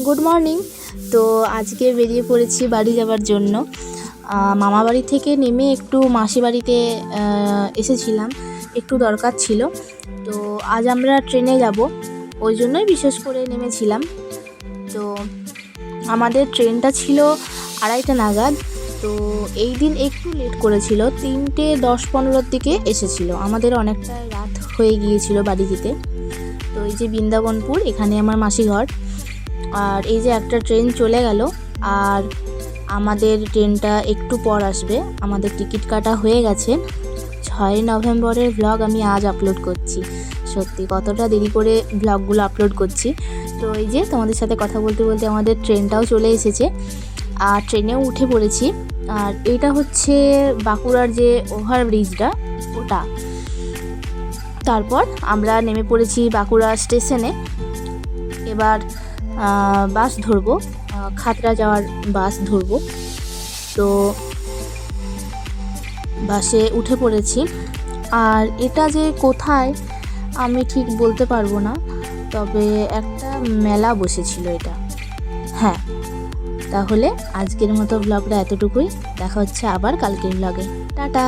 Good morning. তো আজকে বেরিয়ে পড়েছি বাড়ি যাবার জন্য। মামা বাড়ি থেকে নেমে একটু মাসি বাড়িতে এসেছিলাম, একটু দরকার ছিল। তো আজ আমরা ট্রেনে যাব, ওই জন্যই বিশেষ করে নেমেছিলাম। তো আমাদের ট্রেনটা ছিল 2:30 নাগাদ। তো এই দিন একটু লেট করেছিল, 3:10-15 দিকে এসেছিল। আমাদের অনেকটা রাত হয়ে গিয়েছিল বাড়ি যেতে। তো এই যে বৃন্দাবনপুর, এখানে আমার মাসি ঘর। আর এই যে একটা ট্রেন চলে গেল, আর আমাদের ট্রেনটা একটু পর আসবে। আমাদের টিকিট কাটা হয়ে গেছে। 6 নভেম্বরের ব্লগ আমি আজ আপলোড করছি। সত্যি কতটা দেরি করে ব্লগগুলো আপলোড করছি। তো এই যে তোমাদের সাথে কথা বলতে বলতে আমাদের ট্রেনটাও চলে এসেছে, আর ট্রেনেও উঠে পড়েছি। আর এটা হচ্ছে বাঁকুড়ার যে ওভারব্রিজটা, ওটা। তারপর আমরা নেমে পড়েছি বাঁকুড়া স্টেশনে। এবার বাস ধরবো, খাতড়া যাওয়ার বাস ধরবো। তো বাসে উঠে পড়েছি। আর এটা যে কোথায় আমি ঠিক বলতে পারবো না, তবে একটা মেলা বসেছিল এটা। হ্যাঁ, তাহলে আজকের মতো ব্লগটা এতটুকুই। দেখা হচ্ছে আবার কালকের ব্লগে। টাটা।